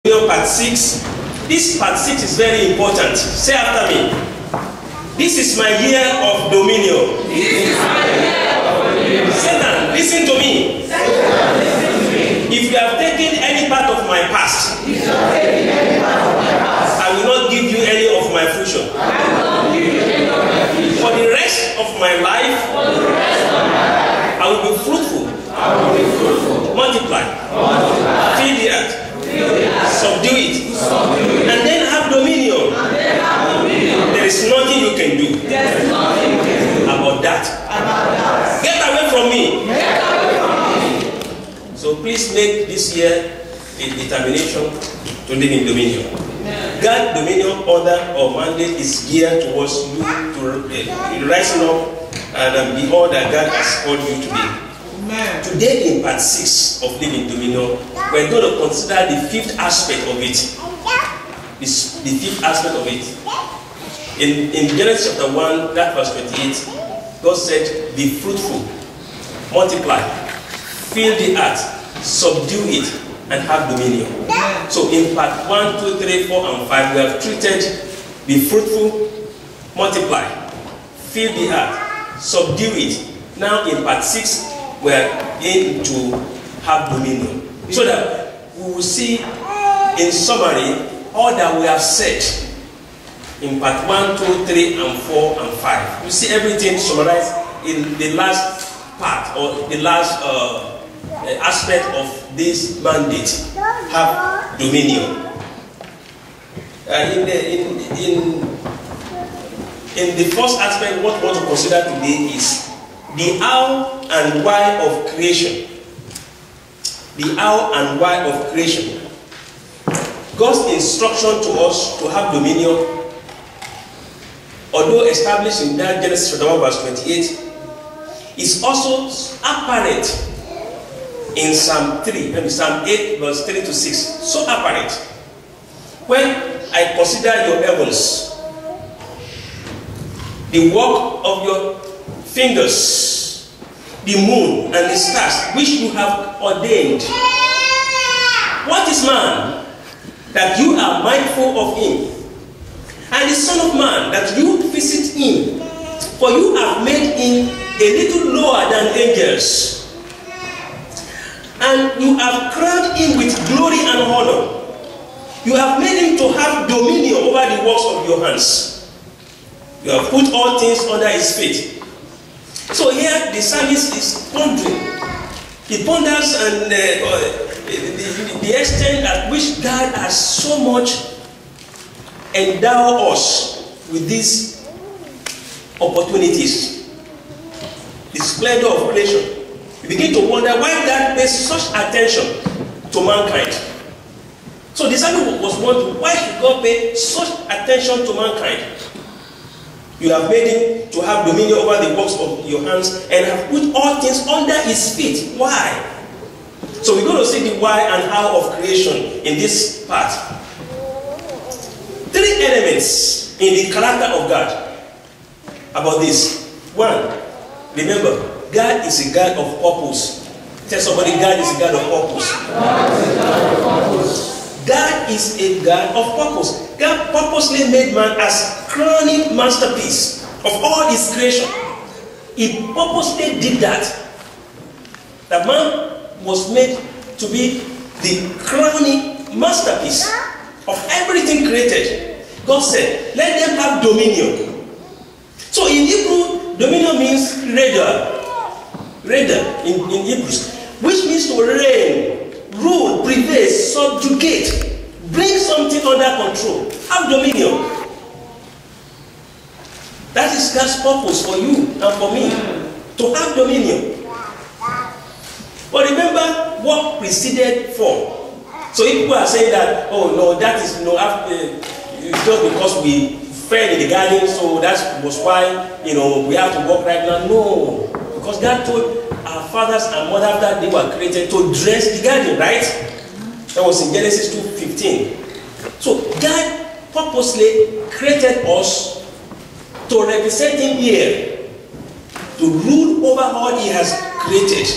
Part 6. This part 6 is very important. Say after me. This is my year of dominion. This is my year of dominion. Satan, listen to me. Satan, listen to me. If you have taken any part of my past, If you have taken any part of my past, I will not give you any of my future. I will not give you any of my future. For the rest of my life, For the rest of my life, I will be fruitful, I will be fruitful, multiply, multiply, fill the earth, subdue it, subdue it, and then have dominion. and then have dominion. There is nothing you can do There is nothing you can do about that. about that. Get away from me. Get away from me. So please make this year a determination to live in dominion. God, dominion, order, or mandate is geared towards you to rising up and be all that God has called you to be. Amen. Today in part 6 of living dominion, we're going to consider the fifth aspect of it. The fifth aspect of it. In Genesis chapter 1, that verse 28, God said, be fruitful, multiply, fill the earth, subdue it, and have dominion. So in part 1, 2, 3, 4, and 5, we have treated be fruitful, multiply, fill the earth, subdue it. Now in part 6, we are going to have dominion. So that we will see in summary all that we have said in part 1, 2, 3, and 4, and 5. You see everything summarized in the last part or the last aspect of this mandate. Have dominion. In the first aspect, what we want to consider today is the how and why of creation. The how and why of creation. God's instruction to us to have dominion, although established in that Genesis chapter 1 verse 28, is also apparent in Psalm 8 verse 3 to 6. So apparent. When I consider your heavens, the work of your fingers, the moon and the stars which you have ordained. What is man that you are mindful of him? And the Son of Man that you visit him? For you have made him a little lower than angels, and you have crowned him with glory and honor. You have made him to have dominion over the works of your hands. You have put all things under his feet. So here the psalmist is pondering. He ponders and the extent at which God has so much endowed us with these opportunities. The splendor of creation. You begin to wonder why God pays such attention to mankind. So the psalmist was wondering, why should God pay such attention to mankind? You have made him to have dominion over the works of your hands and have put all things under his feet. Why? So we're going to see the why and how of creation in this part. 3 elements in the character of God about this. 1, remember, God is a God of purpose. Tell somebody, God is a God of purpose. God is a God of purpose. God is a God of purpose. God purposely made man as crowning masterpiece of all his creation. He purposely did that. That man was made to be the crowning masterpiece of everything created. God said, let them have dominion. So in Hebrew, dominion means raider in Hebrews, which means to reign, rule, prevail, subjugate, bring something under control, have dominion. That is God's purpose for you and for me, to have dominion. But remember what preceded for. So if people are saying that, oh no, that is it's just because we fell in the garden, so that was why we have to walk right now. No, because God told our fathers and mothers that they were created to dress the garden, right? That was in Genesis 2:15. So God purposely created us to represent him here, to rule over all he has created.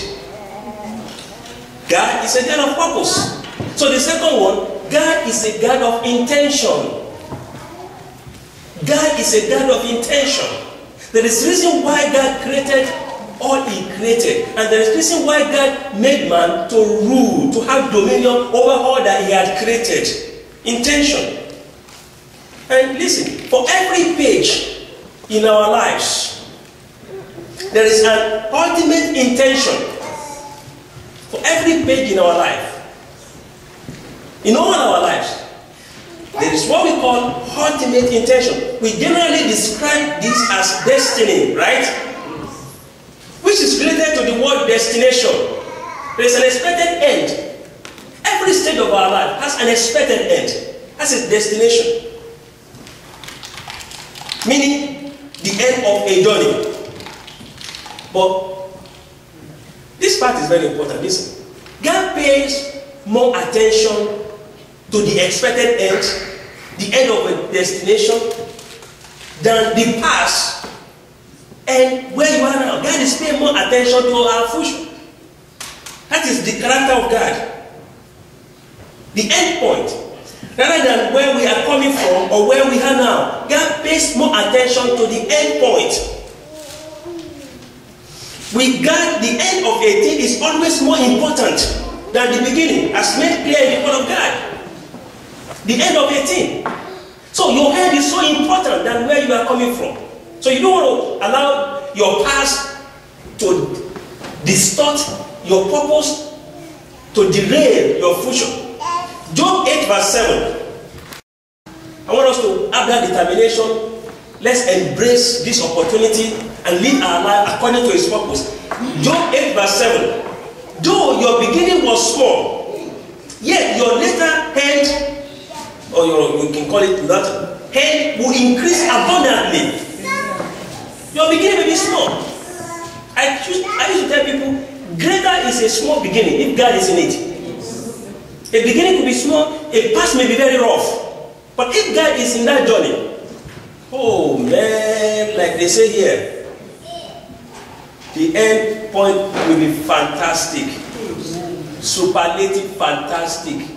God is a God of purpose. So the second one, God is a God of intention. God is a God of intention. There is reason why God created all He created, and there is reason why God made man to rule, to have dominion over all that He had created. Intention. And listen, for every page in our lives, there is an ultimate intention. For every page in our life, in all our lives, there is what we call ultimate intention. We generally describe this as destiny, right? Which is related to the word destination. There is an expected end. Every stage of our life has an expected end. Has a destination. Meaning the end of a journey. But this part is very important. Listen. God pays more attention to the expected end, the end of a destination, than the past and where you are now. God is paying more attention to our future. That is the character of God. The end point. Rather than where we are coming from or where we are now, God pays more attention to the end point. With God, the end of a thing is always more important than the beginning, as made clear in the word of God. The end of a thing. So your end is so important than where you are coming from. So you don't want to allow your past to distort your purpose, to derail your future. Job 8 verse 7. I want us to have that determination. Let's embrace this opportunity and live our life according to His purpose. Job 8 verse 7. Though your beginning was small, yet your later end, or you can call it latter, hand will increase abundantly. Your beginning may be small. I used to tell people, greater is a small beginning if God is in it. A beginning could be small, a past may be very rough. But if God is in that journey, oh man, like they say here, the end point will be fantastic. Superlative fantastic.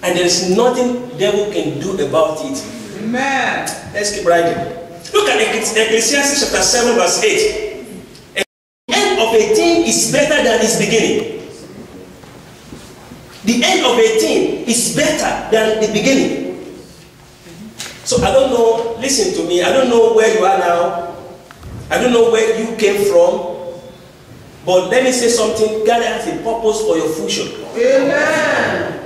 And there is nothing the devil can do about it. Amen. Let's keep writing. Look at Ecclesiastes chapter 7 verse 8. The end of a thing is better than its beginning. The end of a thing is better than the beginning. So I don't know, listen to me, I don't know where you are now. I don't know where you came from. But let me say something. God has a purpose for your future. Amen.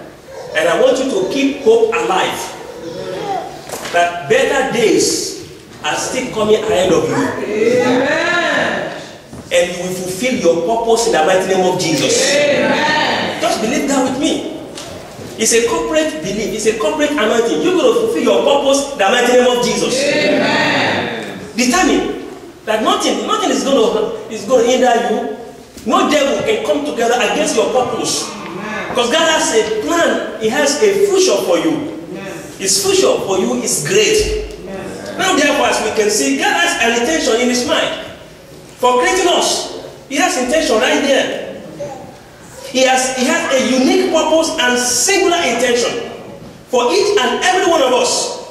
And I want you to keep hope alive. That better days are still coming ahead of you. Amen. And you will fulfill your purpose in the mighty name of Jesus. Amen. Just believe that with me. It's a corporate belief. It's a corporate anointing. You're going to fulfill your purpose in the mighty name of Jesus. Amen. Determine that nothing is going to hinder you. No devil can come together against your purpose. Because God has a plan. He has a future for you. His future for you is great. Now therefore, as we can see, God has an intention in His mind for creating us. He has intention right there. He has a unique purpose and singular intention for each and every one of us.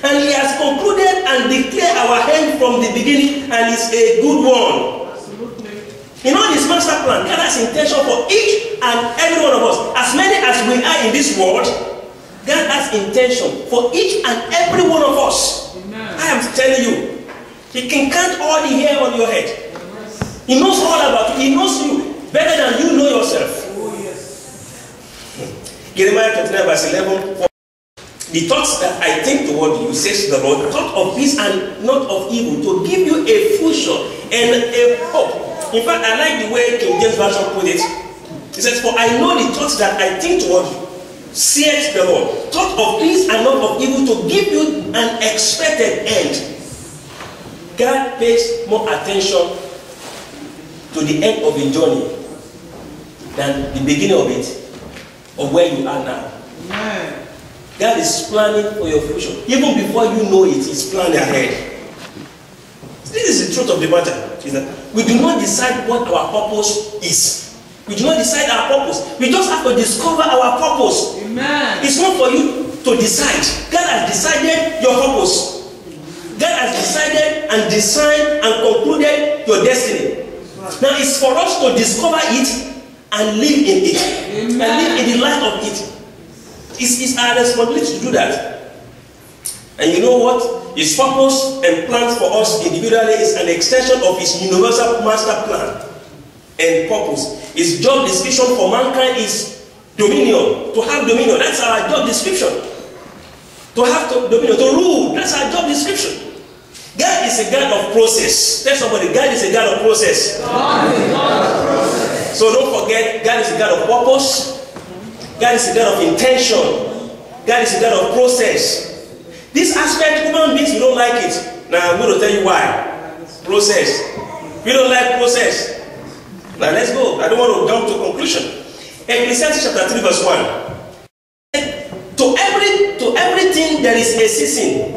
And He has concluded and declared our end from the beginning, and it's a good one. In all His master plan, God has intention for each and every one of us. As many as we are in this world, God has intention for each and every one of us. Amen. I am telling you, He can count all the hair on your head. He knows all about you. He knows you better than you know yourself. Oh, yes. Jeremiah 29 verse 11. The thoughts that I think toward you, says the Lord, thought of peace and not of evil, to give you a future and a hope. In fact, I like the way King James Version put it. He says, for I know the thoughts that I think toward you, saith the Lord, thought of peace and not of evil, to give you an expected end. God pays more attention to the end of a journey than the beginning of it, or where you are now. Amen. God is planning for your future. Even before you know it, He's planning ahead. This is the truth of the matter. Is that we do not decide what our purpose is. We do not decide our purpose. We just have to discover our purpose. Amen. It's not for you to decide. God has decided your purpose. God has decided and designed and concluded your destiny. Now it's for us to discover it and live in it. Amen. And live in the light of it. It's our responsibility to do that. And you know what? His purpose and plans for us individually is an extension of his universal master plan and purpose. His job description for mankind is dominion. To have dominion, that's our job description. To have dominion, to rule, that's our job description. God is a God of process. Tell somebody, God is a God of process. God is a God of process. So don't forget, God is a God of purpose. God is a God of intention. God is a God of process. This aspect, human beings, we don't like it. Now I'm going to tell you why. Process. We don't like process. Now let's go. I don't want to jump to conclusion. Ecclesiastes chapter 3 verse 1. To everything there is a season,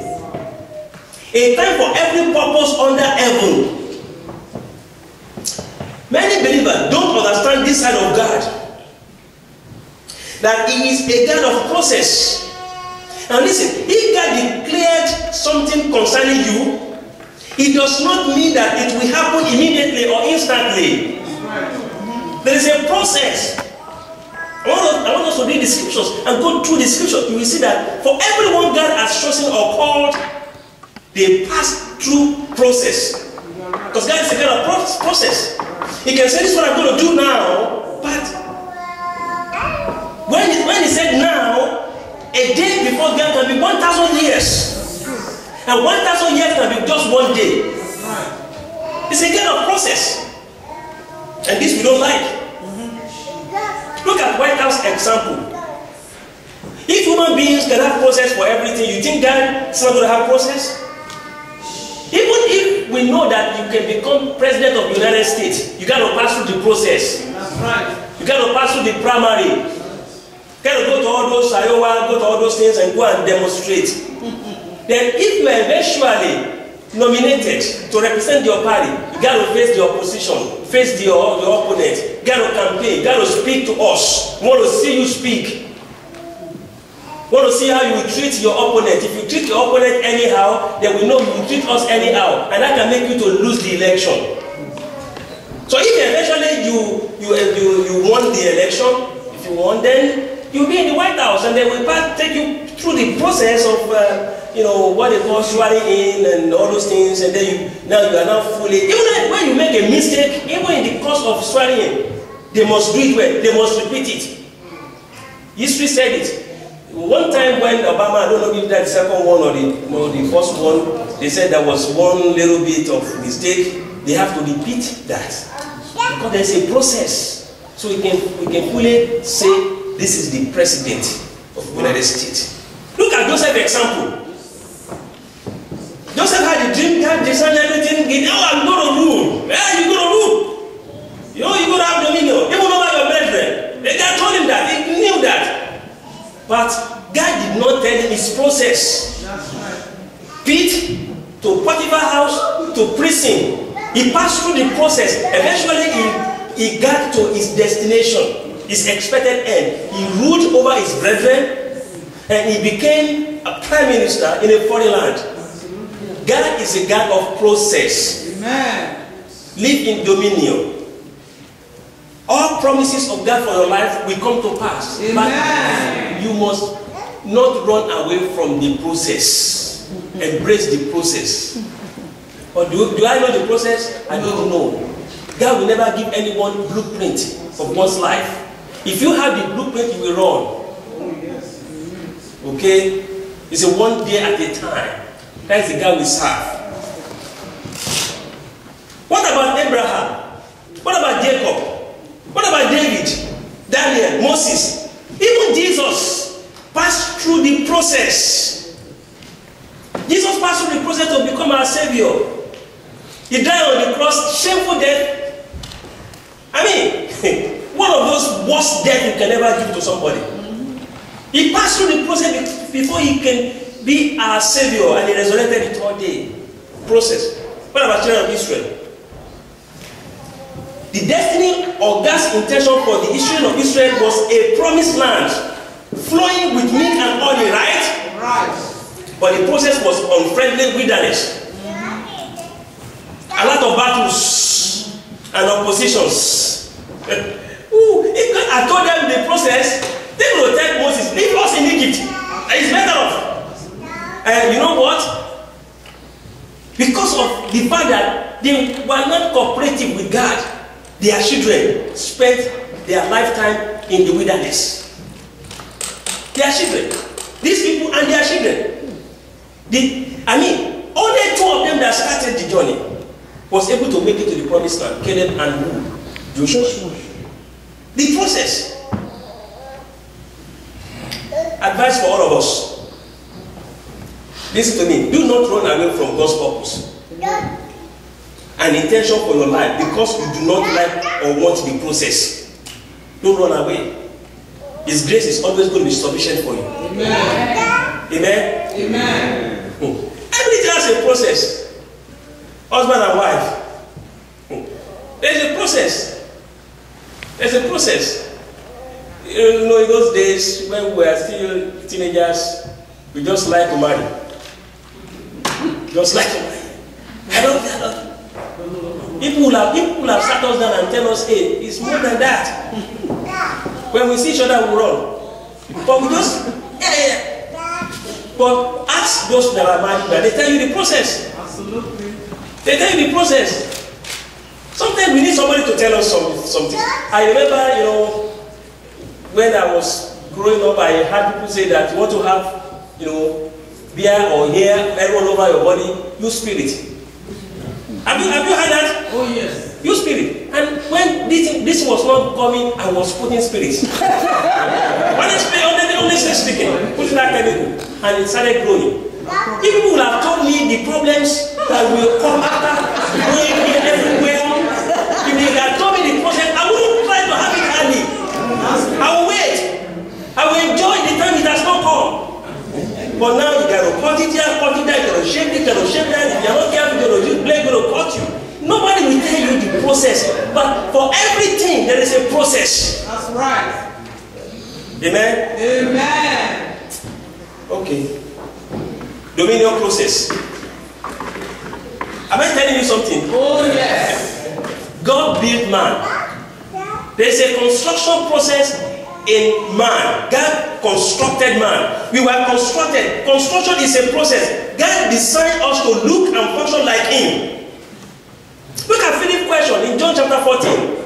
a time for every purpose under heaven. Many believers don't understand this side of God, that he is a God of process. Now listen, if God declared something concerning you, it does not mean that it will happen immediately or instantly. There is a process. I want us to read the scriptures and go through the scriptures. You will see that for everyone God has chosen or called, they pass through process. Because God is a God of process. He can say, this is what I'm going to do now, but when he said now, a day before God can be 1,000 years. And 1,000 years can be just one day. It's a God of process. And this we don't like. Look at White House example. If human beings can have process for everything, you think God is not going to have process? Even if we know that you can become president of the United States, you got to pass through the process. That's right. You got to pass through the primary. You got to go to all those Iowa, go to all those things and go and demonstrate. Then if you are eventually nominated to represent your party, you got to face the opposition, face the opponent, you got to campaign, you got to speak to us. We want to see you speak. We want to see how you will treat your opponent. If you treat your opponent anyhow, then we know you will treat us anyhow, and that can make you to lose the election. So if eventually you won the election, if you won, then you'll be in the White House, and they will take you through the process of what they call swearing in and all those things, and then you are now fully. Even when you make a mistake, even in the course of swearing in, they must do it well. They must repeat it. History said it. One time when Obama, I don't know if that's the second one or the first one, they said there was one little bit of mistake. They have to repeat that because there's a process, so we can fully say this is the president of the United States. Look at Joseph's example. Joseph had a dream, God designed everything. I'm going to rule. Yeah, you're going to rule. You're going to have dominion. Even over your brethren. God told him that. He knew that. But God did not tell him his process. That's right. Pit to Potiphar house to prison. He passed through the process. Eventually, he got to his destination, his expected end. He ruled over his brethren, and he became a prime minister in a foreign land. God is a God of process. Amen. Live in dominion. All promises of God for your life will come to pass. Amen. But you must not run away from the process. Embrace the process. Or do I know the process? I don't know. God will never give anyone blueprint of one's life. If you have the blueprint, you will run. Okay? It's a one day at a time. That is the God we serve. What about Abraham? What about Jacob? What about David, Daniel, Moses? Even Jesus passed through the process. Jesus passed through the process to become our Savior. He died on the cross, shameful death. I mean, one of those worst deaths you can ever give to somebody. He passed through the process before he can be our Savior, and he resurrected the third day. Process. What about children of Israel? The destiny or God's intention for the Israel of Israel was a promised land flowing with milk and honey, right? Right. But the process was unfriendly wilderness. A lot of battles and oppositions. If God had told them the process, they would tell Moses, leave us in Egypt. It's better off. And you know what? Because of the fact that they were not cooperative with God, their children spent their lifetime in the wilderness. Their children. These people and their children. Only two of them that started the journey was able to make it to the promised land. Caleb and who? Joshua. The process. Advice for all of us. Listen to me. Do not run away from God's purpose and intention for your life because you do not like or want the process. Don't run away. His grace is always going to be sufficient for you. Amen. Amen. Amen. Everything has a process. Husband and wife. There's a process. There's a process. You know, in those days when we were still teenagers, we just like to marry. Just like to marry. I don't. People will have sat us down and tell us, hey, it's more than that. When we see each other, we run. But we just, But ask those that are married, they tell you the process. Absolutely. They tell you the process. Sometimes we need somebody to tell us something. I remember, when I was growing up, I heard people say that you want to have, beer or hair all over your body, use spirit. Have you heard that? Oh yes. Use spirit. And when this was not coming, I was putting spirit. Honestly speaking, put that chemical, and it started growing. If people would have told me the problems that will come after growing here everywhere, if they had told me the process, I wouldn't try to have it early. I will wait. I will enjoy the time it has not come. But now you got to cut it here, you got to shape it, you got to shape that. If you're not careful, you're going to use blade, going to cut you. Nobody will tell you the process. But for everything, there is a process. That's right. Amen? Amen. Okay. Dominion process. Am I telling you something? Oh yes. God built man. There's a construction process in man. God constructed man. We were constructed. Construction is a process. God designed us to look and function like him. Look at Philip's question in John chapter 14.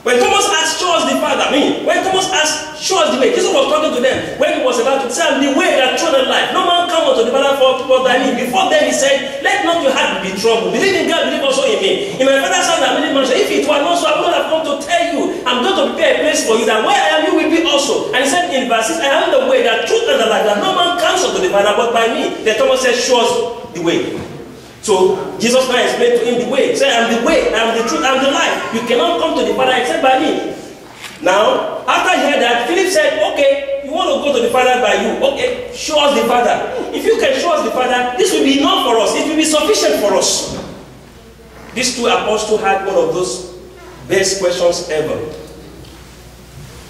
When Thomas asked, show us the Father. When Thomas asked, show us the way, Jesus was talking to them when he was about to say, I'm the way, that truth, and life. No man come unto the Father but by me. Before then he said, let not your heart be troubled. Believe in God, believe also in me. In my Father's house there are many mansions. If it were not so, I would not have come to tell you. I'm going to prepare a place for you, that where I am, you will be also. And he said in verse 6, I am the way, that truth, and the life. That no man comes unto the Father but by me. Then Thomas said, show us the way. So Jesus now explained to him the way. He said, I'm the way, I'm the truth, I'm the life. You cannot come to the Father except by me. Now, after he heard that, Philip said, okay, you want to go to the Father by you. Okay, show us the Father. If you can show us the Father, this will be enough for us. It will be sufficient for us. These two apostles had one of those best questions ever.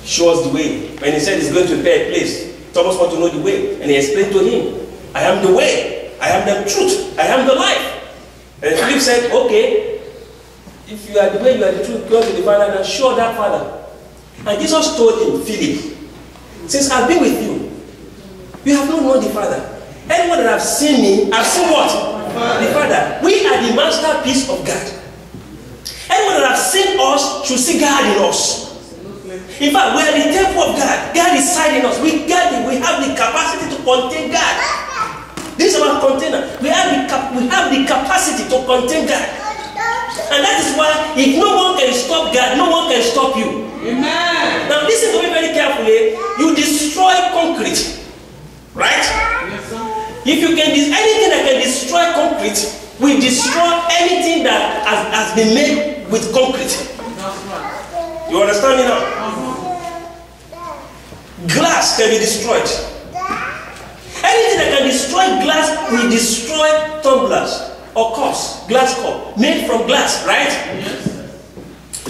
Show us the way. When he said he's going to prepare a place, Thomas wanted to know the way. And he explained to him, I am the way. I am the truth. I am the life. And Philip said, okay, if you are the way, you are the truth, go to the Father and show that Father. And Jesus told him, Philip, since I've been with you, you have not known the Father. Anyone that has seen me, I've seen what? The Father. We are the masterpiece of God. Anyone that has seen us should see God in us. In fact, we are the temple of God. God is inside in us. We have the capacity to contain God. This is our container. We have the capacity to contain God. And that is why if no one can stop God, no one can stop you. Amen. Now listen to me very carefully. You destroy concrete. Right? Yes, sir. If you can anything that can destroy concrete will destroy anything that has been made with concrete. That's right. You understand me now? Glass can be destroyed. Anything that can destroy glass will destroy tumblers or cups, glass cup, made from glass, right? Yes.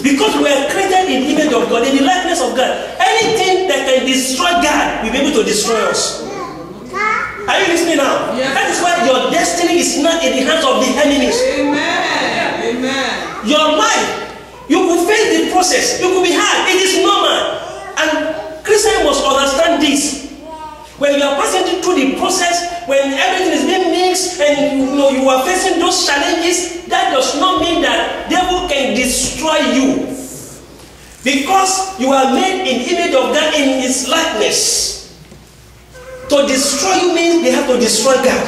Because we are created in the image of God, in the likeness of God. Anything that can destroy God will be able to destroy us. Are you listening now? Yes. That is why your destiny is not in the hands of the enemies. Amen. Amen. Your life, you will face the process. You will be hard. It is normal. And Christians must understand this. When you are passing through the process, when everything is being mixed and you are facing those challenges, that does not mean that devil can destroy you. Because you are made in the image of God, in his likeness. To destroy you means they have to destroy God.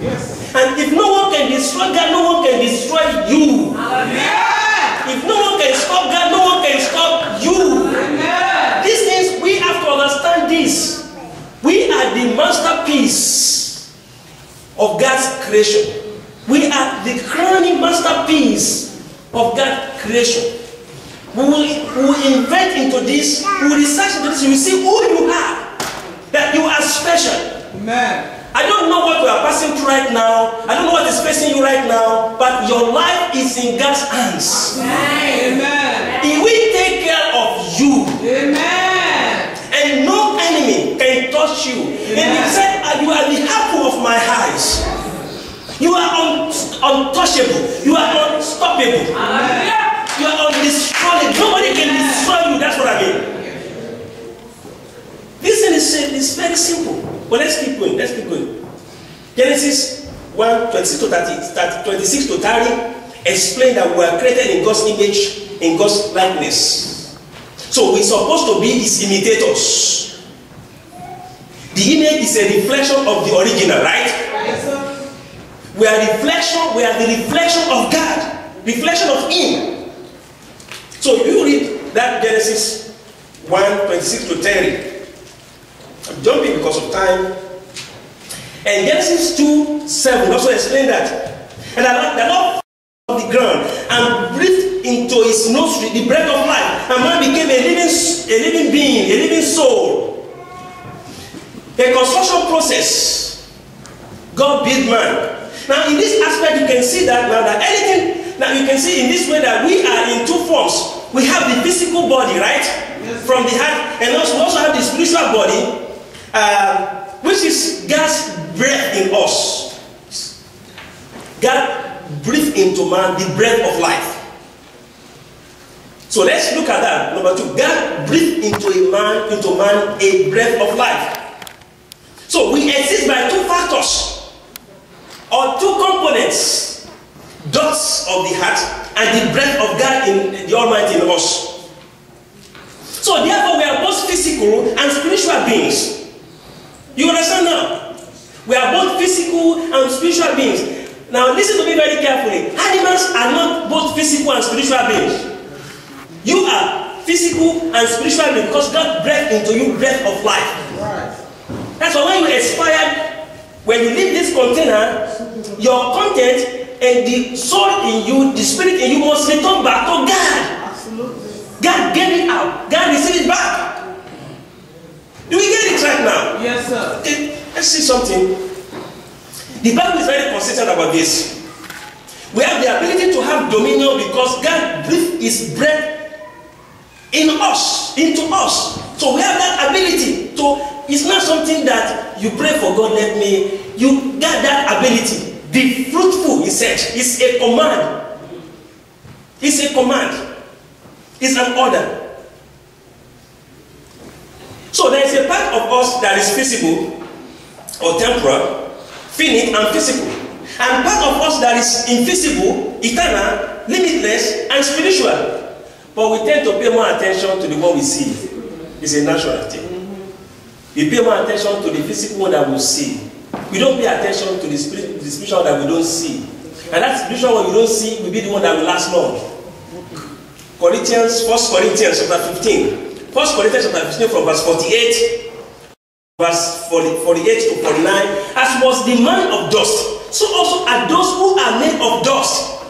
Yes. And if no one can destroy God, no one can destroy you. Amen. If no one can stop God, no one can stop you. Amen. These things, we have to understand this. We are the masterpiece of God's creation. We are the crowning masterpiece of God's creation. We will invent into this, we will research into this, you will see who you are. That you are special. Amen. I don't know what you are passing through right now. I don't know what is facing you right now. But your life is in God's hands. Amen. He will take care of you. Amen. And no enemy can touch you. Amen. And he said, you are the apple of my eyes. You are untouchable. You are unstoppable. Amen. You are undestroyable. Nobody can destroy you. That's what I mean. This thing is very simple. But let's keep going. Let's keep going. Genesis 1, 26 to 30 explain that we are created in God's image, in God's likeness. So we're supposed to be his imitators. The image is a reflection of the original, right? Yes, sir. We are the reflection of God, reflection of him. So you read that Genesis 1, 26 to 30. I'm jumping because of time. And Genesis 2, 7 also explain that. And the Lord of the ground and breathed into his nostril the breath of life, and man became a living being, a living soul. A construction process. God built man. Now in this aspect you can see that now that anything, now you can see in this way that we are in two forms. We have the physical body, right? Yes. From the heart, and also we also have the spiritual body, which is God's breath in us. God breathed into man the breath of life. So let's look at that. Number 2, God breathed into man a breath of life. So we exist by two factors or two components: dots of the heart and the breath of God in the Almighty in us. So therefore we are both physical and spiritual beings. You understand now? We are both physical and spiritual beings. Now listen to me very carefully. Animals are not both physical and spiritual beings. You are physical and spiritual beings because God breathed into you breath of life. Right. That's why when you expired, when you leave this container, your content and the soul in you, the spirit in you must return back to God. Absolutely. God gave it out. God received it back. Do we get it right now? Yes, sir. Okay, let's see something. The Bible is very consistent about this. We have the ability to have dominion because God breathed his breath in us, into us. So we have that ability to, it's not something that you pray for God, you got that ability. Be fruitful, he said. It's a command. It's a command. It's an order. So there is a part of us that is physical or temporal, finite and physical. And part of us that is invisible, eternal, limitless and spiritual. But we tend to pay more attention to the one we see. It's a natural thing. We pay more attention to the physical one that we see. We don't pay attention to the spiritual that we don't see. And that spiritual one we don't see will be the one that will last long. 1 Corinthians chapter 15. 1 Corinthians chapter 15 from verse 48, verse 48 to 49. As was the man of dust, so also are those who are made of dust.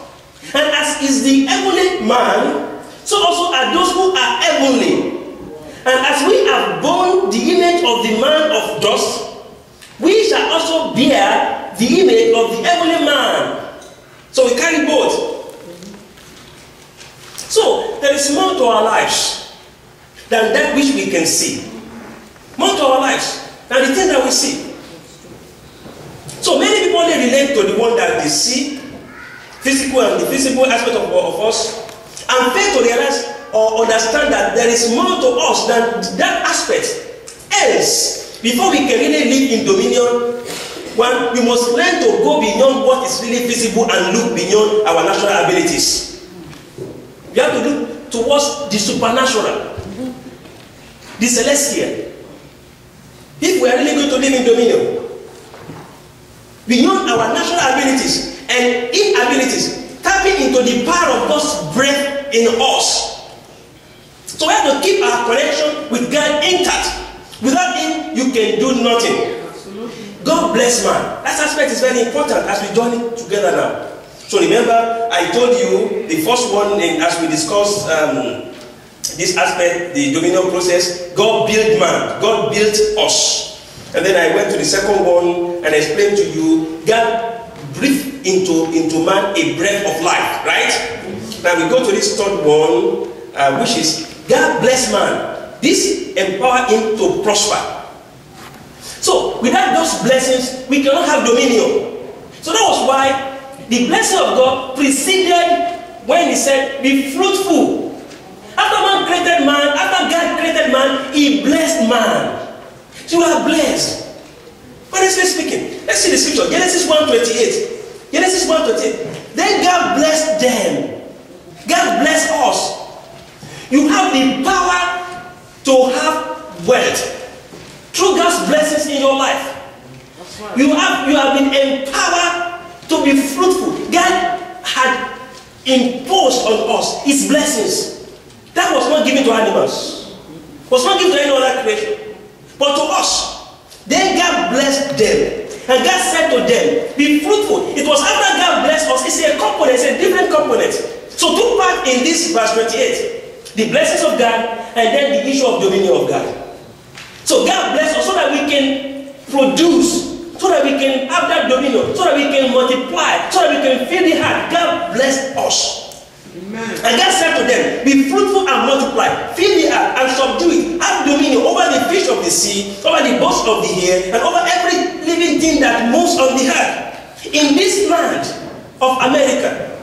And as is the heavenly man, so also are those who are heavenly. And as we have borne the image of the man of dust, we shall also bear the image of the heavenly man. So we carry both. So there is is more to our lives than that which we can see. More to our lives than the things that we see. So many people only relate to the one that they see, physical and the physical aspect of us, and fail to realize or understand that there is more to us than that aspect. Else, before we can really live in dominion, one, we must learn to go beyond what is really visible and look beyond our natural abilities. We have to look towards the supernatural, the celestial. If we are really going to live in dominion, beyond our natural abilities and inabilities, tapping into the power of God's breath in us. So we have to keep our connection with God intact. Without Him, you can do nothing. God bless man. That aspect is very important as we join it together now. So remember, I told you the first one, as we discussed this aspect, the dominion process, God built man. God built us. And then I went to the second one and explained to you, God breathed into man a breath of life, right? Now we go to this third one, which is God bless man. This empower him to prosper. So without those blessings, we cannot have dominion. So that was why the blessing of God preceded when He said, be fruitful. After man created man, after God created man, He blessed man. So you are blessed. Honestly speaking, let's see the scripture. Genesis 1:28. Genesis 1:28. Then God blessed them. God blessed us. You have the power to have wealth through God's blessings in your life. Right. You have been empowered to be fruitful. God had imposed on us His blessings. That was not given to animals. Was not given to any other creation. But to us. Then God blessed them. And God said to them, be fruitful. It was after God blessed us. It's a component. It's a different component. So two parts in this verse 28. The blessings of God and then the issue of dominion of God. So God bless us so that we can produce, so that we can have that dominion, so that we can multiply, so that we can fill the heart. God bless us. Amen. And God said to them, be fruitful and multiply, fill the earth and subdue it, have dominion over the fish of the sea, over the birds of the air, and over every living thing that moves on the earth. In this land of America,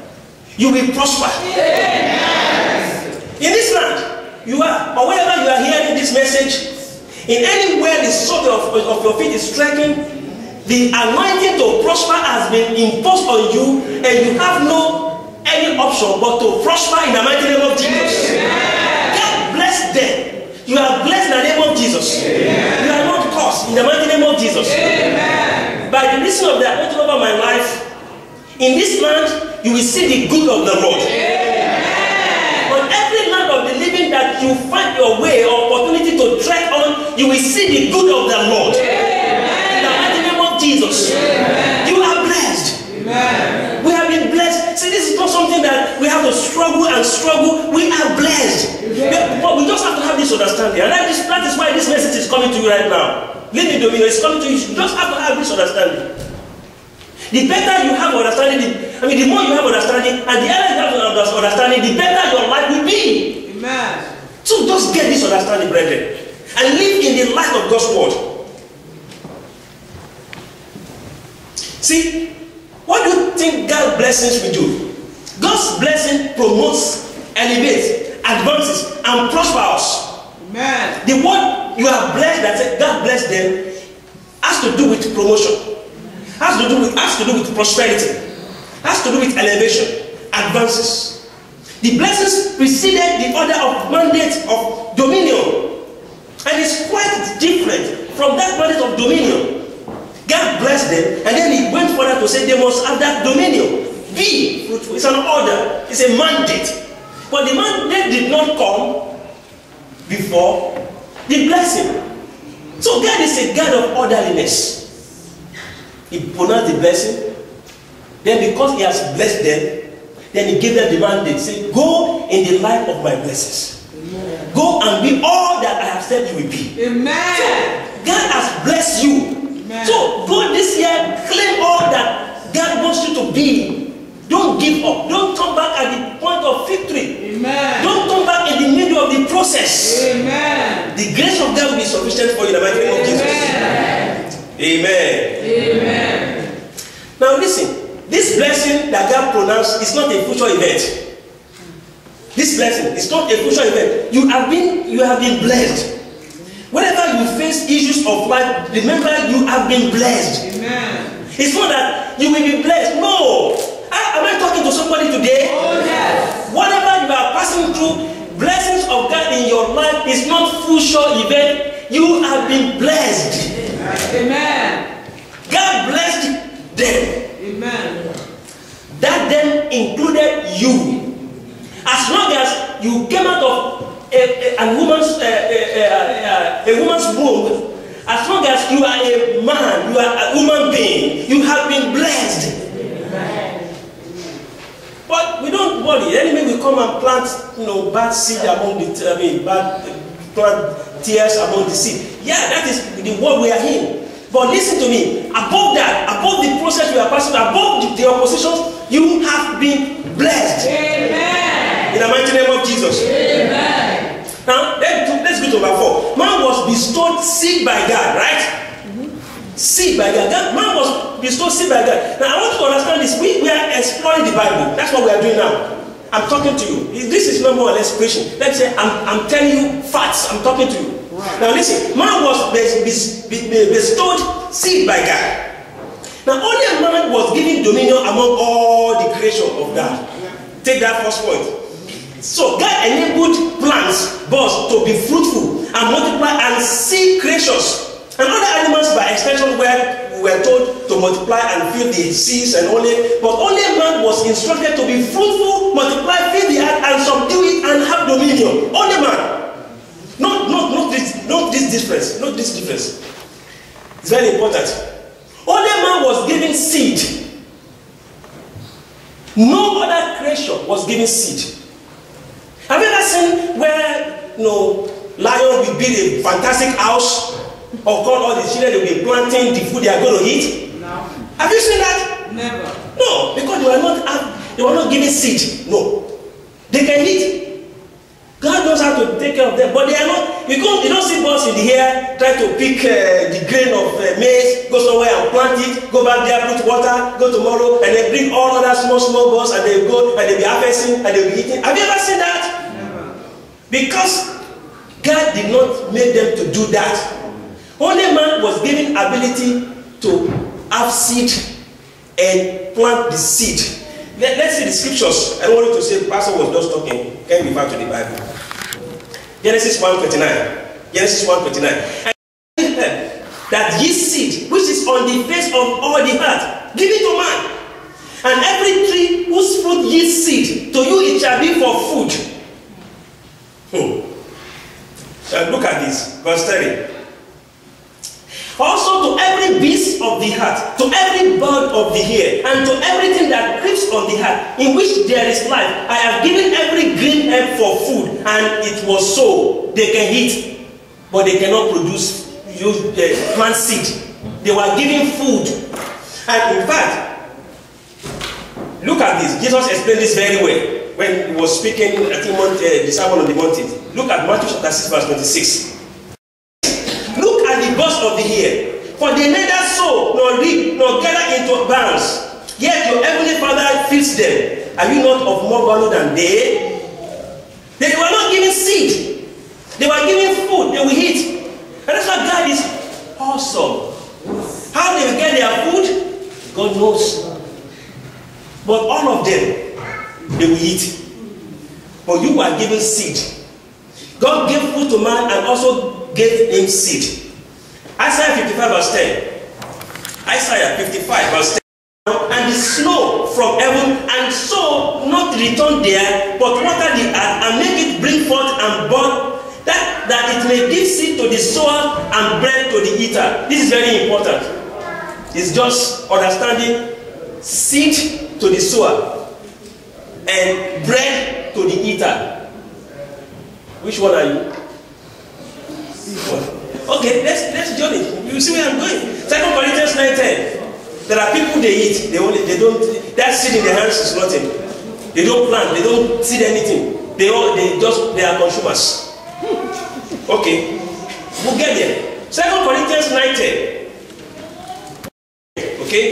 you will prosper. Yes. In this land, you are, or wherever you are hearing this message, in anywhere the sole of your feet is striking, the anointing to prosper has been imposed on you, and you have no any option but to prosper in the mighty name of Jesus. Amen. God bless them. You are blessed in the name of Jesus. Amen. You are not cursed in the mighty name of Jesus. Amen. By the reason of the anointing over my life, in this land, you will see the good of the Lord. Amen. On every land of the living that you find your way or opportunity to tread on, you will see the good of the Lord. Amen. In the mighty name of Jesus. Amen. You are blessed. Amen. We have been blessed. See, this is not something that we have to struggle and struggle. We are blessed. But we just have to have this understanding. And that is why this message is coming to you right now. Living dominion is coming to you. You just have to have this understanding. The better you have understanding, the more you have understanding, and the earlier you have understanding, the better your life will be. Amen. So just get this understanding, brethren, and live in the light of God's word. See, what do you think God's blessings will do? God's blessing promotes, elevates, advances, and prospers. Amen. The word you are blessed, that said God bless them, has to do with promotion, has to do with prosperity, has to do with elevation, advances. The blessings preceded the order of mandate of dominion, and it's quite different from that mandate of dominion. God blessed them, and then He went further to say they must have that dominion. Be fruitful. It's an order. It's a mandate. But the mandate did not come before the blessing. So God is a God of orderliness. He pronounced the blessing. Then because He has blessed them, then He gave them the mandate. Say, go in the light of my blessings. Amen. Go and be all that I have said you will be. Amen. So God has blessed you. Amen. So go this year, claim all that God wants you to be. Don't give up. Don't turn back at the point of victory. Amen. Don't turn back grace of God will be sufficient for you in the mighty name of Jesus. Amen. Amen. Now listen, this blessing that God pronounced is not a future event. This blessing is not a future event. You have been blessed. Whenever you face issues of life, remember you have been blessed. Amen. It's not that you will be blessed. No. Am I talking to somebody today? Oh, yes. Whatever you are passing through, blessings of God in your life is not future event. You have been blessed. Amen. God blessed them. Amen. That then included you. As long as you came out of a woman's womb, as long as you are a man, you are a human being, you have been blessed. Amen. But we don't worry. The enemy will come and plant, bad seed among plant tears among the seed. Yeah, that is the world we are in. But listen to me. Above that, above the process we are passing, above the oppositions, you have been blessed. Amen. In the mighty name of Jesus. Amen. Now, let's go to number 4. Man was bestowed seed by God, right? Seed by God. Man was bestowed seed by God. Now, I want you to understand this. We are exploring the Bible. That's what we are doing now. I'm talking to you. This is no more or less preaching. Let's say I'm telling you facts. I'm talking to you. Right. Now listen, man was bestowed seed by God. Now only a man was given dominion among all the creation of God. Take that first point. So God enabled plants, birds to be fruitful and multiply and see creatures. And other animals by extension were told to multiply and fill the seas but only man was instructed to be fruitful, multiply, fill the earth and subdue it and have dominion. Only man. Not this difference. Not this difference. It's very important. Only man was given seed. No other creation was given seed. Have you ever seen where lion will build a fantastic house or call all the children they will be planting the food they are going to eat? No. Have you seen that? Never. No, because they were not given seed. No. They can eat. God knows how to take care of them, but they are not. You don't see birds in the air try to pick the grain of maize, go somewhere and plant it, go back there, put water, go tomorrow, and they bring all other small birds and they go and they be harvesting and they be eating. Have you ever seen that? Never. Because God did not make them to do that. Only man was given ability to have seed and plant the seed. Let's see the scriptures. I don't want you to say the pastor was just talking. Can you refer to the Bible? Genesis 1:29. Genesis 1:29. And that ye seed, which is on the face of all the earth, give it to man. And every tree whose fruit yields seed, to you it shall be for food. Look at this, verse 30. Also to every beast of the earth, to every bird of the air, and to everything that creeps on the earth, in which there is life, I have given every green herb for food, and it was so. They can eat, but they cannot produce plant seed. They were given food. And in fact, look at this. Jesus explained this very well when he was speaking at the Sermon on the Mountain. Look at Matthew chapter 6, verse 26. Look at the birds of the air, for they neither sow nor reap nor gather into barns, yet your heavenly Father feeds them. Are you not of more value than they? They were not given seed. They were given food. They will eat. And that's why God is awesome. How they will get their food, God knows. But all of them, they will eat. But you were given seed. God gave food to man and also gave him seed. Isaiah 55 verse 10. Isaiah 55 verse 10. And the snow from heaven, and so not return there, but water the earth and make it bring forth and bud, that it may give seed to the sower and bread to the eater. This is very important. It's just understanding seed to the sower and bread to the eater. Which one are you? Okay, let's join it. You see where I'm going. 2 Corinthians 9:10. There are people they eat. They don't. That seed in their hands is nothing. They don't plant. They don't seed anything. They are consumers. Okay. We'll get there. 2 Corinthians 9:10. Okay?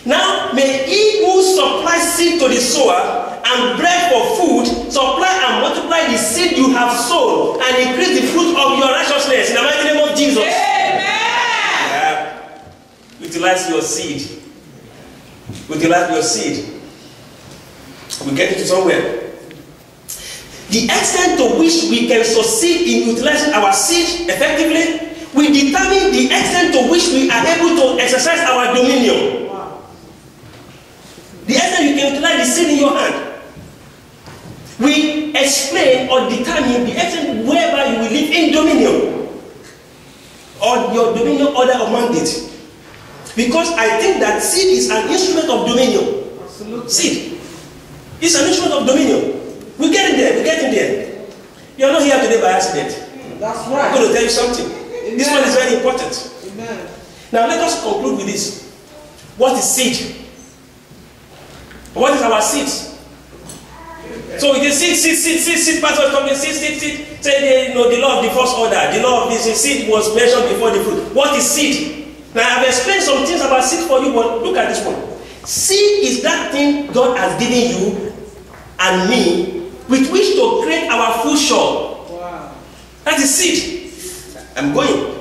Now, may he who supplies seed to the sower and bread for food supply and multiply the seed you have sown and increase the fruit of your righteousness in the mighty name of Jesus. Amen. Yeah. Utilize your seed. Utilize your seed. We get it to somewhere. The extent to which we can succeed in utilizing our seed effectively will determine the extent to which we are able to exercise our dominion. Wow. The extent you can utilize the seed in your hand will explain or determine the extent whereby you will live in dominion or your dominion order or mandate. Because I think that seed is an instrument of dominion. Absolutely. Seed is an instrument of dominion. We're getting there. We're getting there. You're not here today by accident. That's right. I'm going to tell you something. Amen. This one is very important. Amen. Now let us conclude with this. What is seed? What is our seed? So it is seed. Pastor talking seed. Say the law of the first order. The law of this seed was mentioned before the fruit. What is seed? Now I've explained some things about seed for you, but look at this one. Seed is that thing God has given you and me with which to create our food shop. Wow. That is seed. I'm going.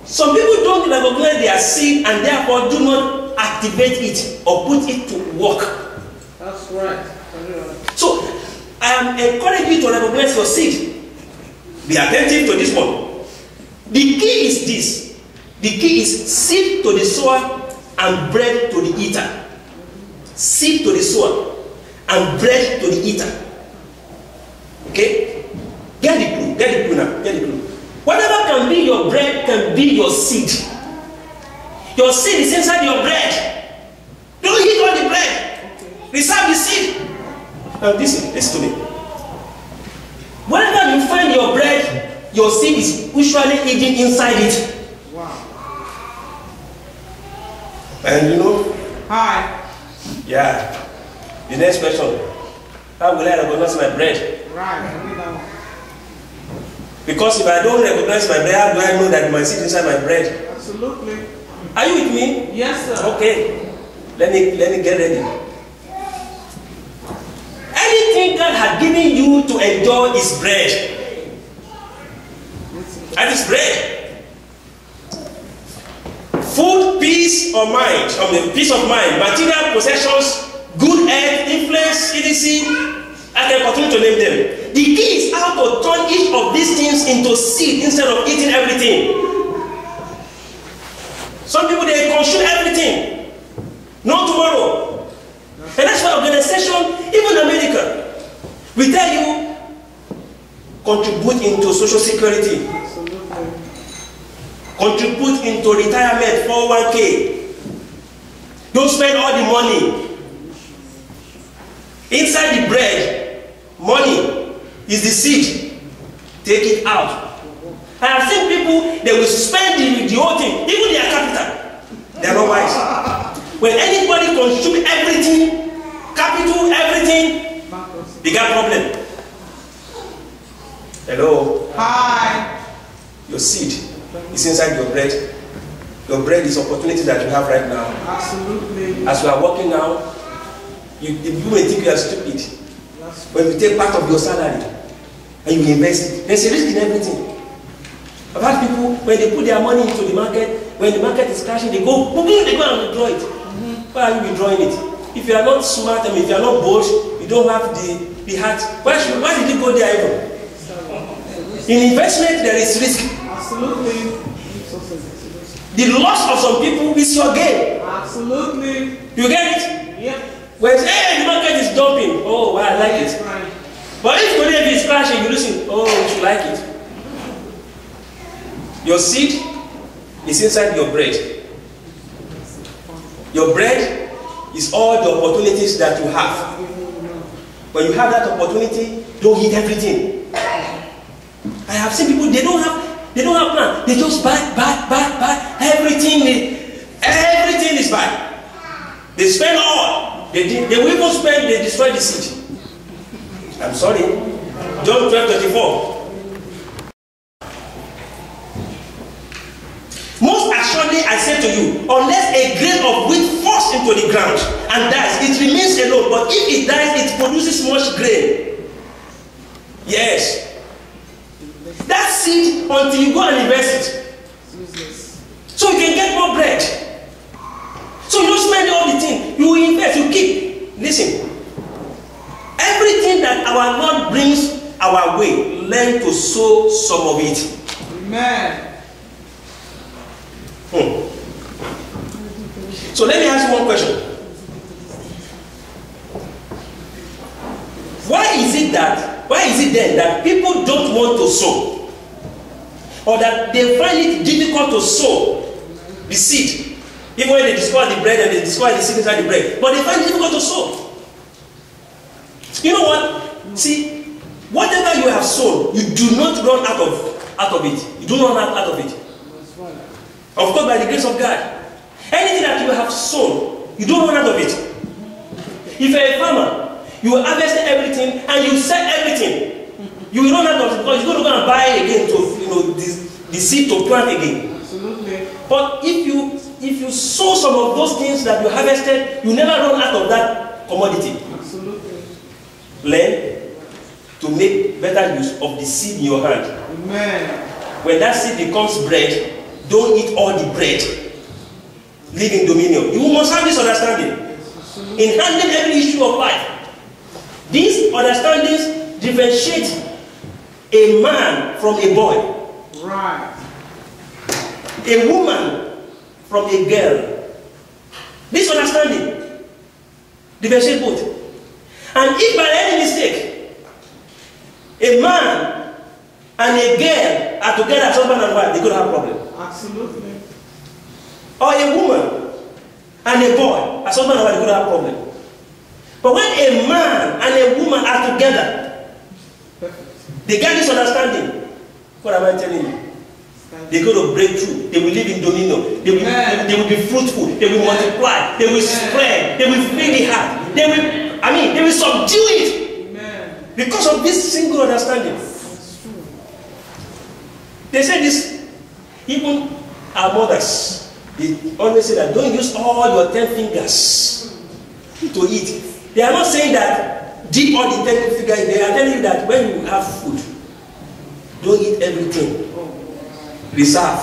Some people don't recognize their seed and therefore do not activate it or put it to work. That's right. So I am encouraging you to recognize your seed. Be attentive to this one. The key is this. The key is seed to the sower and bread to the eater. Seed to the sower and bread to the eater. Okay? Get the clue. Get the clue now. Get the clue. Whatever can be your bread can be your seed. Your seed is inside your bread. Don't eat all the bread. Reserve the seed. Now listen to me. Whenever you find your bread, your seed is usually hidden inside it. Wow. And you know? Hi. Yeah. The next question. How will I recognize my bread? Right. Because if I don't recognize my bread, how do I know that my seed is inside my bread? Absolutely. Are you with me? Yes, sir. Okay. Let me get ready. Anything God had given you to enjoy is bread. That is bread. Food, peace, or mind. Peace of mind, material possessions, good health, influence, etc. I can continue to name them. The key is how to turn each of these things into seed instead of eating everything. Some people, they consume everything. No tomorrow. And that's why organization, even America, we tell you, contribute into social security. Absolutely. Contribute into retirement, 401k. Don't spend all the money. Inside the bread, money is the seed. Take it out. I have seen people, they will spend the whole thing, even their capital. They are not wise. When anybody consumes everything, capital, everything, bigger problem. Hello? Hi. Your seed is inside your bread. Your bread is opportunity that you have right now. Absolutely. As you are working now, you may think you are stupid. When you take part of your salary and you invest it, there's a risk in everything. I've had people, when they put their money into the market, when the market is crashing, they go and withdraw it. Why are you withdrawing it? If you are not smart and if you are not bold, you don't have the heart. Why did you go there even? In investment, there is risk. Absolutely. The loss of some people is your gain. Absolutely. You get it? Yep. When hey, the market is dumping, oh, wow, I like it. Right. But if today it is crashing, you listen, oh, you should like it. Your seed is inside your bread. Your bread is all the opportunities that you have. When you have that opportunity, don't eat everything. I have seen people, they don't have plan. They just buy. Everything is buy. They spend all. They will even spend, they destroy the seed. I'm sorry. John 12:34. Yes. That seed until you go and invest it. Jesus. So you can get more bread. So you don't spend all the thing. You invest, you keep. Listen. Everything that our Lord brings our way, learn to sow some of it. Amen. So let me ask you one question. Why is it then that people don't want to sow? Or that they find it difficult to sow the seed? Even when they discover the bread and they discover the seed inside the bread. But they find it difficult to sow. You know what? See, whatever you have sown, you do not run out of it. You do not run out of it. Of course, by the grace of God. Anything that you have sown, you don't run out of it. If you're a farmer, you will harvest everything and you sell everything. You will run out of it because you're going to go and buy again to the seed to plant again. Absolutely. But if you sow some of those things that you harvested, you never run out of that commodity. Absolutely. Learn to make better use of the seed in your hand. Amen. When that seed becomes bread, don't eat all the bread. Live in dominion. You must have this understanding. In handling every issue of life, these understandings differentiate a man from a boy. Right. A woman from a girl. This understanding differentiates both. And if by any mistake, a man and a girl are together as husband and wife, they could have a problem. Absolutely. Or a woman and a boy as husband and wife, they could have a problem. But when a man and a woman are together, they get this understanding. What am I telling you? They're going to break through. They will live in dominion. They will be fruitful. They will multiply. They will spread. They will feed the heart. They will subdue it. Amen. Because of this single understanding. That's true. They say this, even our mothers, they always say that don't use all your 10 fingers to eat. They are not saying that dip all the 10 fingers. They are telling you that when you have food, don't eat everything. Reserve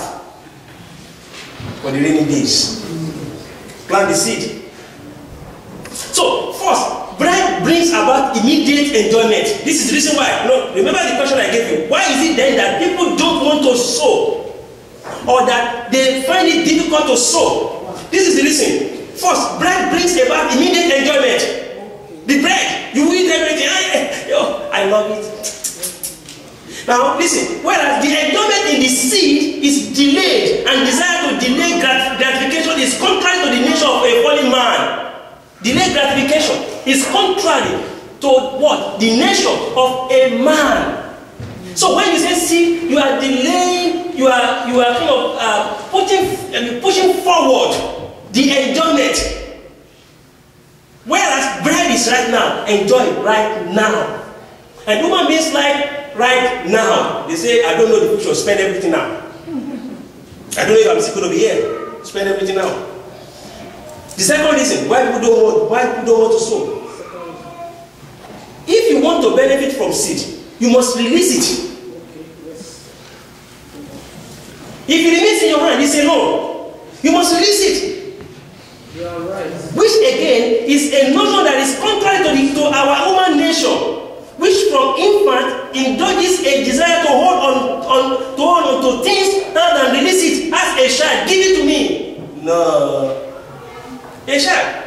for the rainy days. Plant the seed. So, first, bread brings about immediate enjoyment. This is the reason why. No, remember the question I gave you. Why is it then that people don't want to sow? Or that they find it difficult to sow? This is the reason. First, bread brings about immediate enjoyment. The bread, you eat everything. I love it. Now, listen, whereas the enjoyment in the seed is delayed and desire to delay gratification is contrary to the nature of a fallen man. Delayed gratification is contrary to what? The nature of a man. So when you say seed, you are delaying, you are kind of pushing forward the enjoyment. Whereas bread is right now, enjoy it right now. And human beings like right now. They say, I don't know the future, spend everything now. I don't know if I'm still going to be here. Spend everything now. The second reason why people don't want to sow. If you want to benefit from seed, you must release it. If it remains in your hand, it's a loan. You must release it. You are right. Which again is a notion that is contrary to our human nature, which from infant indulges a desire to hold on to things rather than release it as a child. Give it to me. No. A child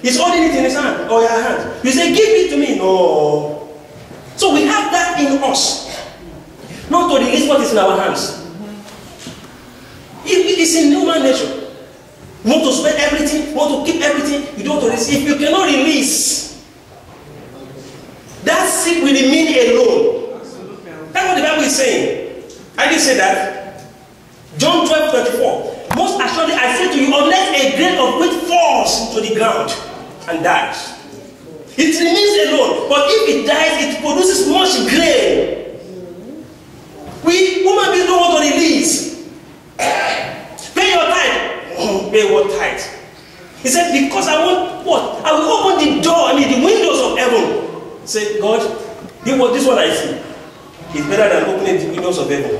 is holding it in his hand or your hand. You say, give it to me. No. So we have that in us. Not to release what is in our hands. It is in human nature. You want to spend everything, you want to keep everything, you don't want to release. If you cannot release, that seed will remain alone. That's what the Bible is saying. I didn't say that. John 12:34. Most assuredly I say to you, unless a grain of wheat falls into the ground and dies, it remains alone. But if it dies, it produces much grain. We human beings don't want to release. Pay your tithe. Pay what tithe? He said, because I want what? I will open the door, the windows of heaven. Say, God, This one I see is better than opening the windows of heaven.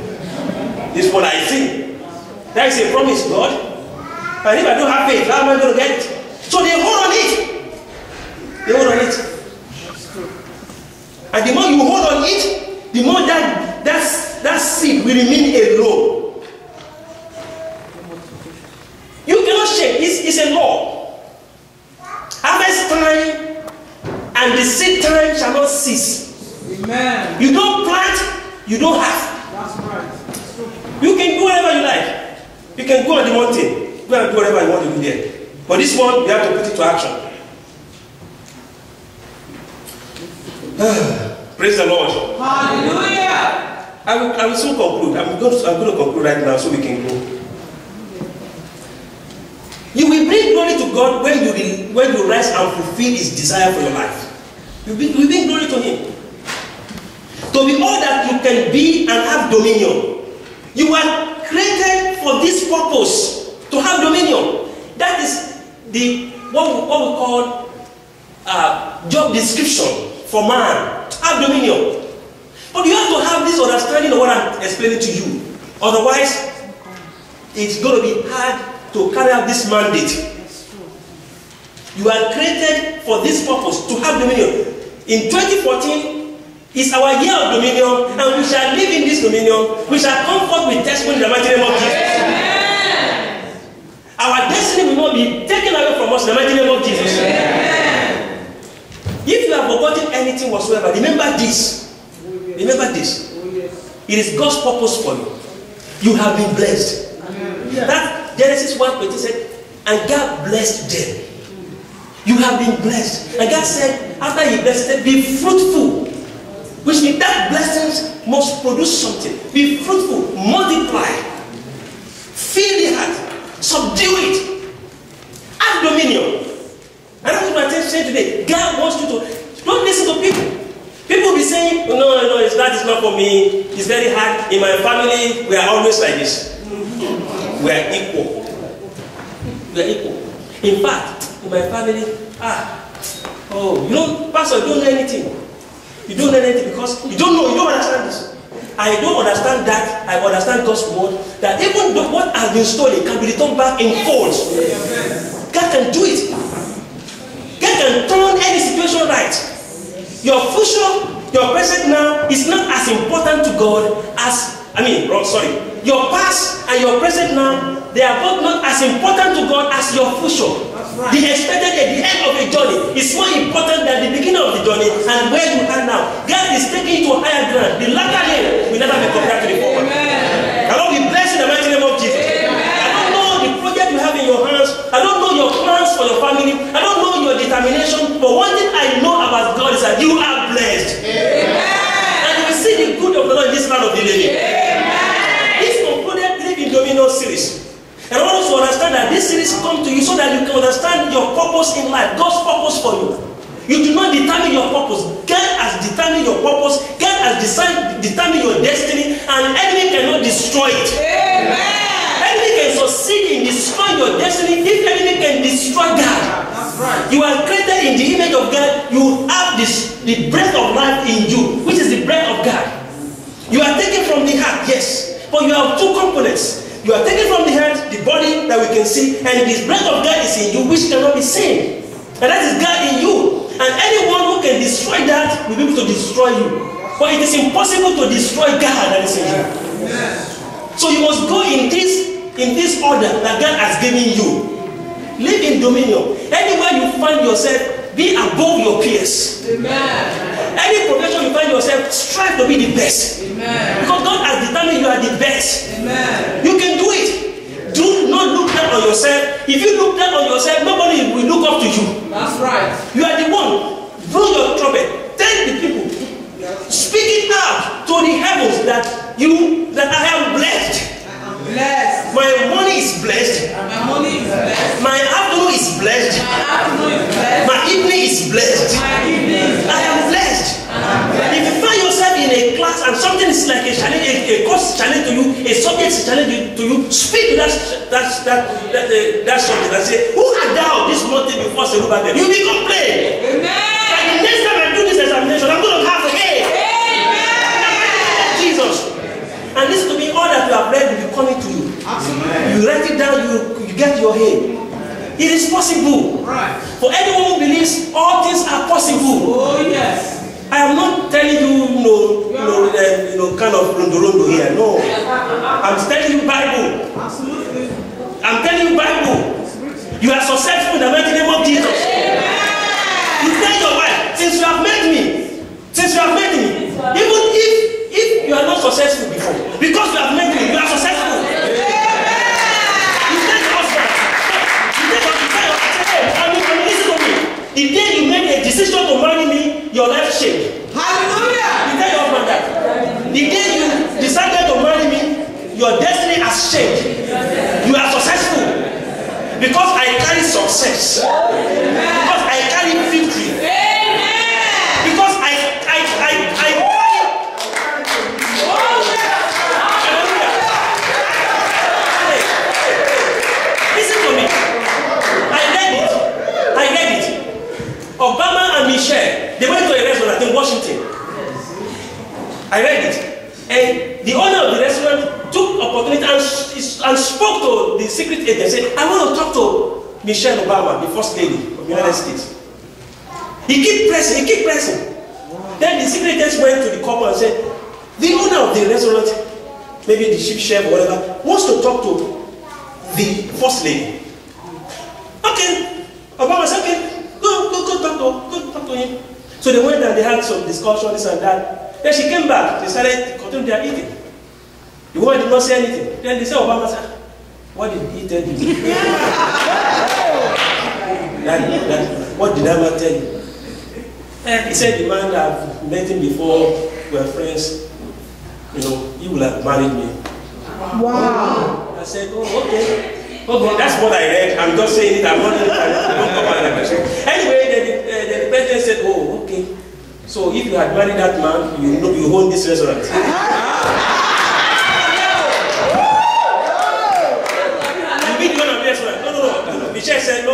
This one I see. That is a promise, God. And if I don't have faith, how am I going to get it? So they hold on it. They hold on it. And the more you hold on it, the more that seed will remain alone. You cannot shake. It's a law. Harvest time and the seed time shall not cease. Amen. You don't plant, you don't have. That's right. You can do whatever you like. You can go on the mountain, go and do whatever you want to do there. But this one, you have to put it to action. Praise the Lord. Hallelujah. I will soon conclude. I'm going to conclude right now so we can go. You will bring glory to God when you rise and fulfill His desire for your life. You will bring glory to Him. To be all that you can be and have dominion. You are created for this purpose, to have dominion. That is what we call job description for man. Have dominion. But you have to have this understanding of what I'm explaining to you. Otherwise, it's going to be hard to carry out this mandate. You are created for this purpose, to have dominion. In 2014, is our year of dominion, and we shall live in this dominion. We shall come forth with testimony in the mighty name of Jesus. Amen. Our destiny will not be taken away from us in the mighty name of Jesus. Amen. If you have forgotten anything whatsoever, remember this. Remember this. It is God's purpose for you. You have been blessed. That Genesis 1:20 said, and God blessed them. You have been blessed. And God said, after He blessed them, be fruitful. Which means that blessings must produce something. Be fruitful, multiply, fill the heart, subdue it, have dominion. And that's what I'm saying today. God wants you to, don't listen to people. People will be saying, no, that is not for me. It's very hard. In my family, we are always like this. We are equal. We are equal. In fact, in my family, Pastor, you don't know anything. You don't know anything because you don't understand this. I don't understand that. I understand God's word. That even though what has been stolen can be returned back in folds. God can do it. God can turn any situation right. Your future, your present now is not as important to God as, your past and your present now, they are both not as important to God as your future. Right. The expected at the end of a journey is more important than the beginning of the journey and where you are now. God is taking you to a higher ground. The latter end will never be compared to the former. I will be blessed in the mighty name of Jesus. Amen. I don't know the project you have in your hands. I don't know your plans for your family. I don't know your determination. But one thing I know about God is that you are blessed. Amen. And you will see the good of the Lord in this land of the living. This concluded Live in Dominion series. And I want us to understand that this series comes to you so that you can understand your purpose in life, God's purpose for you. You do not determine your purpose. God has determined your purpose. God has determined your destiny, and enemy cannot destroy it. Amen. Enemy can succeed in destroying your destiny if enemy can destroy God. That's right. You are created in the image of God. You have the breath of life in you, which is the breath of God. You are taken from the heart, yes, but you have two components. You are taken from the hand, the body that we can see, and this breath of God is in you, which cannot be seen. And that is God in you. And anyone who can destroy that will be able to destroy you. But it is impossible to destroy God that is in you. So you must go in this order that God has given you. Live in dominion. Anywhere you find yourself, be above your peers. Amen. Any profession you find yourself, strive to be the best. Amen. Because God has determined you are the best. Amen. You can do it. Do not look down on yourself. If you look down on yourself, nobody will look up to you. That's right. You are the one. Blow your trumpet. Tell the people. Speak it out to the heavens that I am blessed. Blessed. My money is blessed. My money is blessed. My afternoon is blessed. My afternoon is blessed. My evening is blessed. My evening is blessed. I am blessed. If you find yourself in a class and something is like a challenge, a course is challenge to you, a subject is challenge to you, speak to that subject and say, who had thou this mountain before Zerubbabel? You will complain. Amen. But the next time I do this examination, I'm going to have a hey. kind of rondo here. No. I'm telling you Bible. Absolutely. I'm telling you Bible. You are successful in the mighty name of Jesus. You tell your wife, since you have met me, even if you are not successful before, because you have met me, you are successful. You tell your husband, listen to me. The day you make a decision to marry me, your life changed. Hallelujah. You tell your husband that. The day you decided to marry me, your destiny has changed. You are successful. Because I carry success. Because I carry victory. Because I carry. Listen to me. I read it. Obama and Michelle, they went to a restaurant in Washington. I read it. And the owner of the restaurant took opportunity and spoke to the secret agent and said, I want to talk to Michelle Obama, the first lady of the United States. He keep pressing. Then the secret agent went to the couple and said, the owner of the restaurant, maybe the chief chef or whatever, wants to talk to the first lady. Okay. Obama said, okay, go talk to him. So they went and they had some discussion, this and that. Then she came back. They started continuing their eating. The woman did not say anything. Then they said, Obama said, what did he tell you? What did Obama tell you? He said, the man that I've met him before, we were friends, he will have married me. Wow. I said, oh, okay. Okay, that's what I read. I'm just saying it. I don't come out of the Anyway, the president said, oh, okay. So if you had married that man, you own this restaurant. You be the owner of the restaurant. No. Michelle said, no.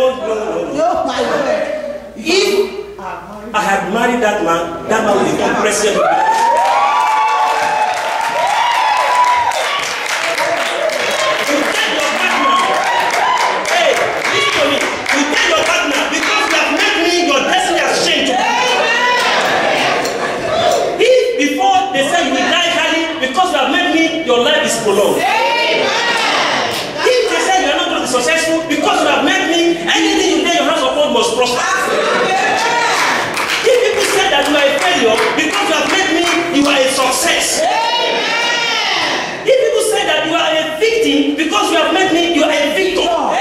If I had married that man would become president. Your life is prolonged. Amen. If they say you are not going to be successful because you have met me, anything you lay your hands upon must prosper. Amen. If people say that you are a failure because you have met me, you are a success. Amen. If people say that you are a victim because you have met me, you are a victor. Amen.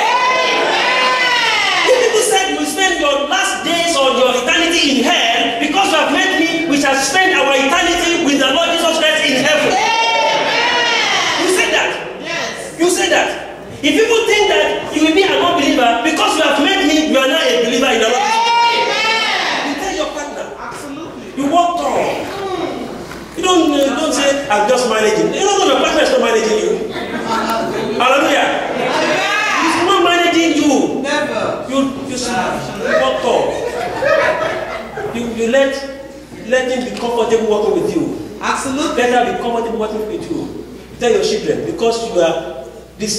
If people say you spend your last days or your eternity in hell because you have met me, we shall spend our eternity with the Lord Jesus Christ in heaven. Amen. You say that. If people think that you will be an unbeliever because you have met me, you are not a believer in the Lord. Amen. You tell your partner. Absolutely. You walk tall. You don't say, I'm just managing. You don't know your partner is not managing you. Hallelujah. He's not managing you. Never. You walk tall. You let him be comfortable working with you. Absolutely. Let her be comfortable working with you. Tell your children, because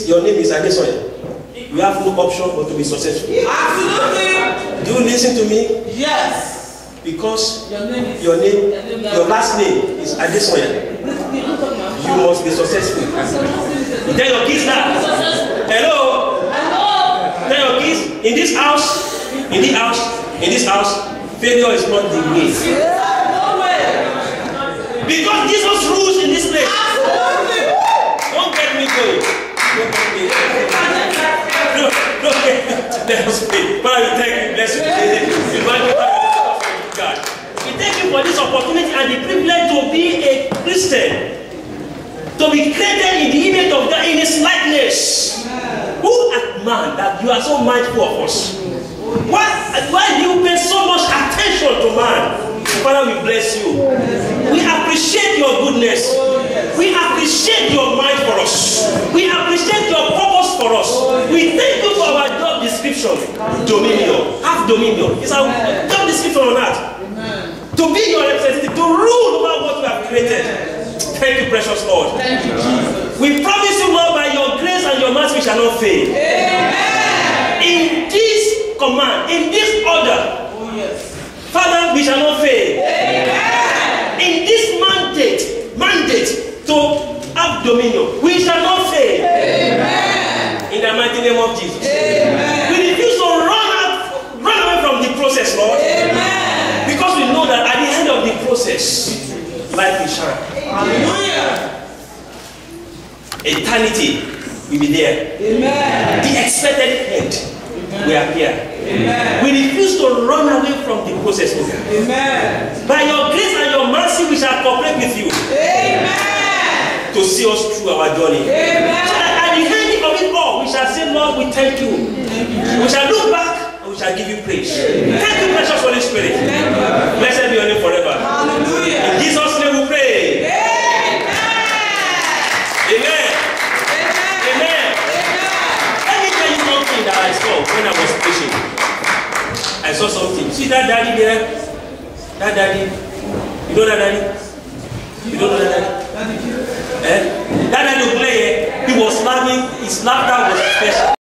your name is Adesoya, you have no option but to be successful. Absolutely. Do you listen to me? Yes. Because your last name is Adesoya. You must be successful. You tell your kids that. Hello. Tell your kids, in this house, failure is not the way. Because Jesus rules in this place. Don't get me going. No. Let us pray. Father, we thank you. Bless you. God. We thank you for this opportunity and the privilege to be a Christian. To be created in the image of God, in His likeness. Who art man that you are so mindful of us? Why do you pay so much attention to man? Father, we bless you. We appreciate your goodness. We appreciate your mind for us. We appreciate your purpose for us. We thank you for our job description. Dominion. Have dominion. It's our job description on earth. To be your representative, to rule over what you have created. Thank you, precious Lord. Thank you, Jesus. We promise you, Lord, by your grace and your mercy, we shall not fail. Amen. In this command, in this order, Father, we shall not fail. Amen. In this mandate, dominion. We shall not fail. Amen. In the mighty name of Jesus. Amen. We refuse to run away from the process, Lord. Amen. Because we know that at the end of the process, light will shine. Hallelujah. Eternity will be there. Amen. The expected end will appear. Amen. We refuse to run away from the process, Lord. Amen. By your grace and your mercy, we shall cooperate with you Amen. to see us through our journey. Amen. So that at the end of it all, we shall say, Lord, we thank you. We shall look back and we shall give you praise. Thank you, precious Holy Spirit. Blessed be your name forever. Hallelujah. In Jesus' name we pray. Amen. Amen. Amen. Let me tell you something that I saw when I was preaching. I saw something. See that daddy there? That daddy. You know that daddy? You don't know that daddy? That daddy will play. He was laughing. His laughter was special.